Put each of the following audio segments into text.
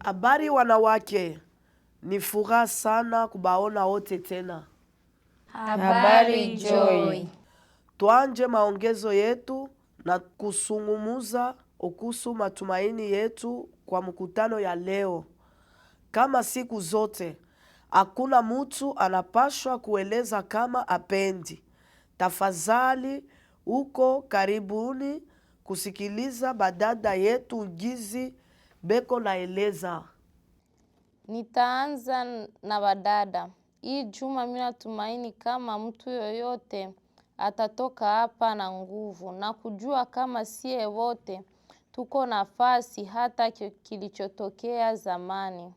Habari wanawake, ni furaha sana kubaona wote tena. Habari Joy. Tuanje maongezo yetu na kusungumuza okusu matumaini yetu kwa mkutano ya leo. Kama siku zote, hakuna mtu anapashwa kueleza kama apendi. Tafadhali uko karibuni kusikiliza badada yetu gizi beko naeleza. Nitaanza na badada. Hii juma mina tumaini kama mtu yoyote atatoka hapa na nguvu na kujua kama sie wote tuko nafasi hata kilichotokea zamani.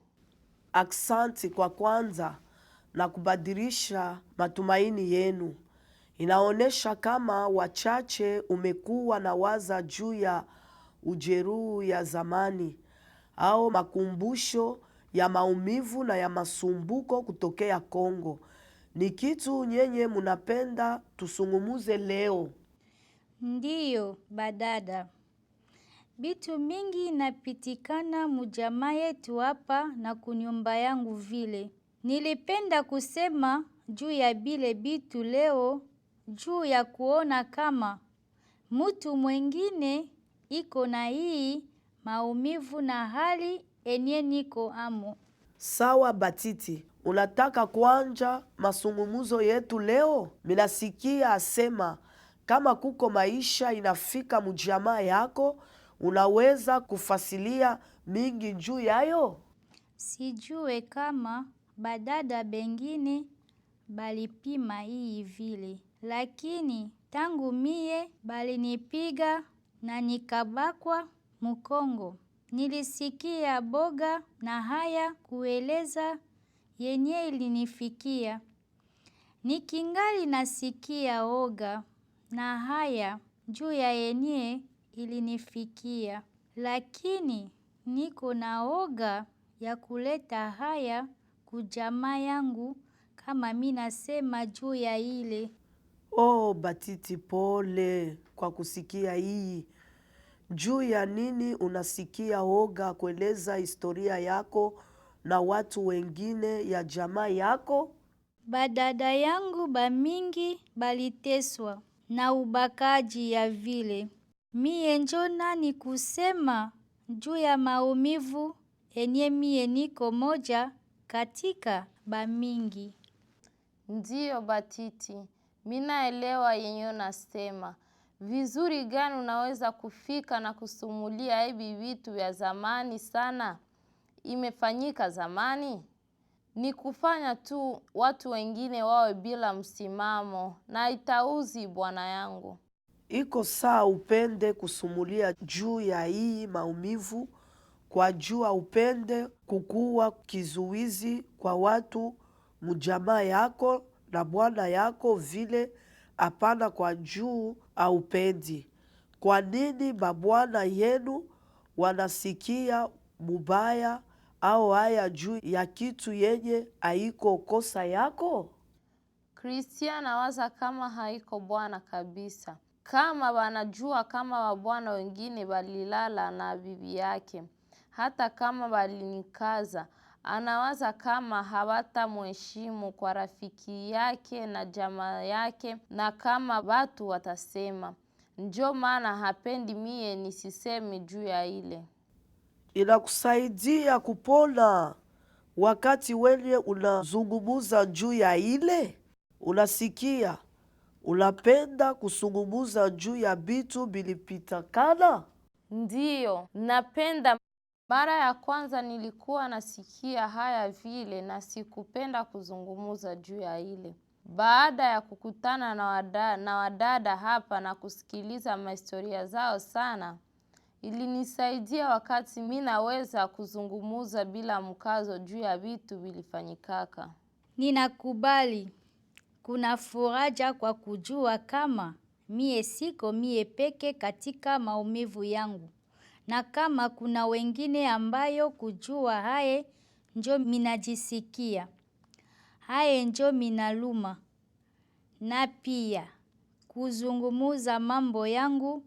Aksanti kwa kwanza na kubadilisha matumaini yenu. Inaonesha kama wachache umekuwa na waza juu ya ujeruhu ya zamani au makumbusho ya maumivu na ya masumbuko kutokea Kongo. Ni kitu nyenye munapenda tusungumuze leo. Ndiyo, badada. Bitu mingi inapitikana mujamaa yetu hapa na kunyumba yangu vile. Nilipenda kusema juu ya bile bitu leo, juu ya kuona kama mutu mwengine iko na hii maumivu na hali enye niko amo. Sawa Batiti, unataka kuanja masungumuzo yetu leo? Minasikia asema kama kuko maisha inafika mujamaa yako, unaweza kufasilia mingi juu yayo? Sijue kama badada bengine balipima hii vile, lakini tangu mie balinipiga na nikabakwa Mukongo. Nilisikia boga na haya kueleza yenye ilinifikia. Nikingali nasikia oga na haya juu ya yenye ilinifikia. Lakini niko na oga ya kuleta haya kujamaa yangu kama minasema juu ya ile. Oh Batiti, pole kwa kusikia hii. Juu ya nini unasikia oga kueleza historia yako na watu wengine ya jamaa yako? Badada yangu bamingi baliteswa na ubakaji ya vile. Mie njo nani kusema juu ya maumivu enye mie niko moja katika bamingi. Ndiyo Batiti, minaelewa yenye unasema. Vizuri gani unaweza kufika na kusumulia hivi vitu vya zamani sana? Imefanyika zamani? Ni kufanya tu watu wengine wawe bila msimamo na itauzi bwana yangu. Iko saa upende kusumulia juu ya hii maumivu, kwa jua upende kukuwa kizuizi kwa watu mujamaa yako na bwana yako vile, apana kwa juu aupendi. Kwa nini mabwana yenu wanasikia mubaya au haya juu ya kitu yenye haiko kosa yako? Christian waza kama haiko bwana kabisa. Kama wanajua kama wabwana wengine balilala na bibi yake, hata kama balinikaza, anawaza kama hawata mheshimu kwa rafiki yake na jamaa yake, na kama watu watasema. Njo maana hapendi mie nisiseme juu ya ile. Inakusaidia kupona wakati wenye unazungumuza juu ya ile? Unasikia unapenda kusungumuza juu ya bitu bilipitakana? Ndiyo, napenda. Mara ya kwanza nilikuwa nasikia haya vile na sikupenda kuzungumuza juu ya ile. Baada ya kukutana na wadada hapa na kusikiliza mahistoria zao sana, ilinisaidia wakati minaweza kuzungumuza bila mkazo juu ya vitu vilifanyikaka. Ninakubali. Kuna furaja kwa kujua kama mie siko mie peke katika maumivu yangu. Na kama kuna wengine ambayo kujua hae njo minajisikia. Hae njo minaluma. Na pia kuzungumuza mambo yangu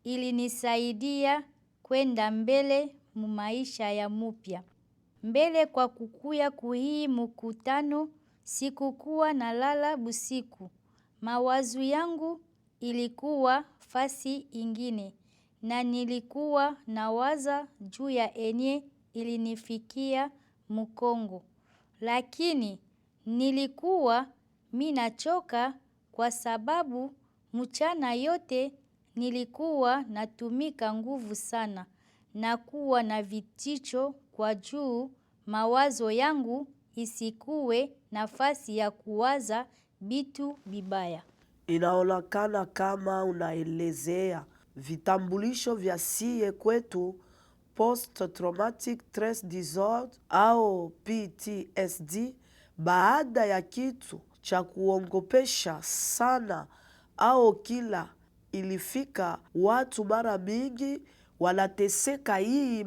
ilinisaidia kwenda mbele mu maisha ya mupya. mbele kwa kukuya kuhii mkutano, sikukuwa na lala busiku. Mawazo yangu ilikuwa fasi ingine, na nilikuwa nawaza juu ya enye ilinifikia mkongo. Lakini nilikuwa minachoka kwa sababu mchana yote nilikuwa natumika nguvu sana na kuwa na vitisho kwa juu mawazo yangu isikuwe nafasi ya kuwaza bitu bibaya. Inaonekana kama unaelezea vitambulisho vya siye kwetu post-traumatic stress disorder au PTSD baada ya kitu cha kuongopesha sana au kila ilifika. Watu mara mingi wanateseka hii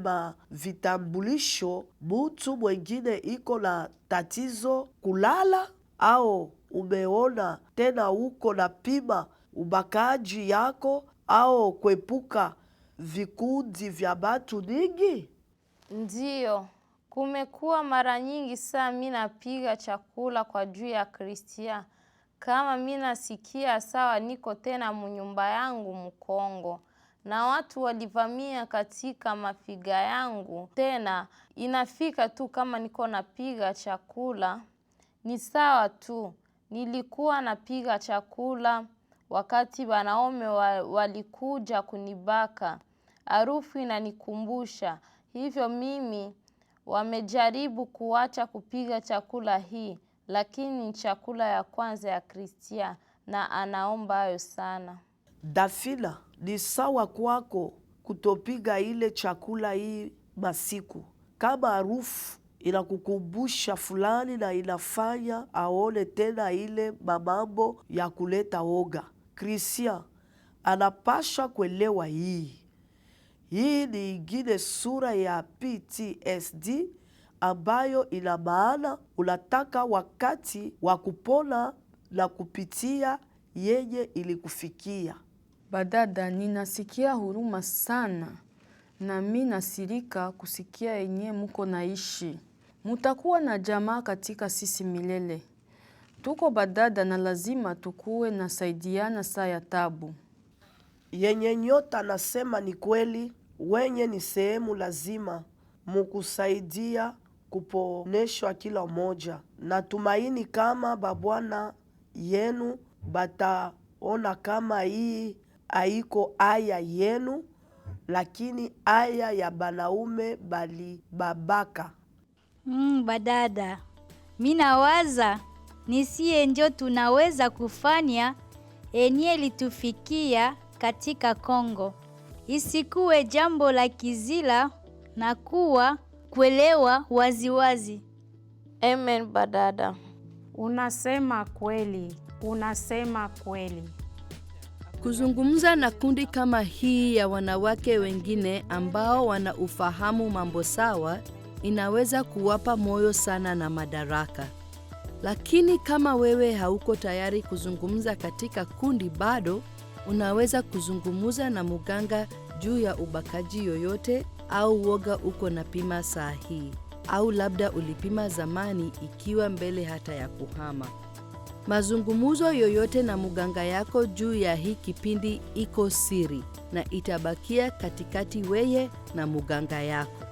vitambulisho. Mtu mwengine iko na tatizo kulala, au umeona tena uko na pima ubakaji yako au kuepuka vikundi vya batu ningi. Ndiyo, kumekuwa mara nyingi saa mina piga chakula kwa juu ya Kristia. Kama mina sikia sawa niko tena munyumba yangu Mkongo, na watu walivamia katika mafiga yangu, tena inafika tu kama niko napiga chakula, ni sawa tu. Nilikuwa napiga chakula wakati wanaume walikuja kunibaka. Harufu inanikumbusha. Hivyo mimi wamejaribu kuacha kupiga chakula hii, lakini chakula ya kwanza ya Kristia na anaomba hayo sana. Dafila, ni sawa kwako kutopiga ile chakula hii masiku. Kama harufu inakukumbusha fulani na inafanya aone tena ile mamambo ya kuleta oga, Kristia anapasha kuelewa hii. Hii ni ingine sura ya PTSD ambayo ina maana unataka wakati wa kupona na kupitia yenye ilikufikia. Badada, ninasikia huruma sana na mi nasirika kusikia yenye muko naishi. Mutakuwa na jamaa katika sisi milele. Tuko badada na lazima tukuwe na saidiana saa ya tabu. Yenye nyota nasema ni kweli, wenye ni sehemu lazima mukusaidia kuponeshwa kila moja. Natumaini kama babwana yenu bataona kama hii haiko aya yenu, lakini aya ya banaume bali babaka. Badada, minawaza nisiye njo tunaweza kufanya enye litufikia katika Kongo. Isikuwe jambo la kizila na kuwa kuelewa waziwazi. Amen badada. Unasema kweli, unasema kweli. Kuzungumza na kundi kama hii ya wanawake wengine ambao wana ufahamu mambo sawa inaweza kuwapa moyo sana na madaraka. Lakini kama wewe hauko tayari kuzungumza katika kundi bado, unaweza kuzungumuza na muganga juu ya ubakaji yoyote au woga uko na pima saa hii. Au labda ulipima zamani ikiwa mbele hata ya kuhama. Mazungumuzo yoyote na muganga yako juu ya hii kipindi iko siri na itabakia katikati weye na muganga yako.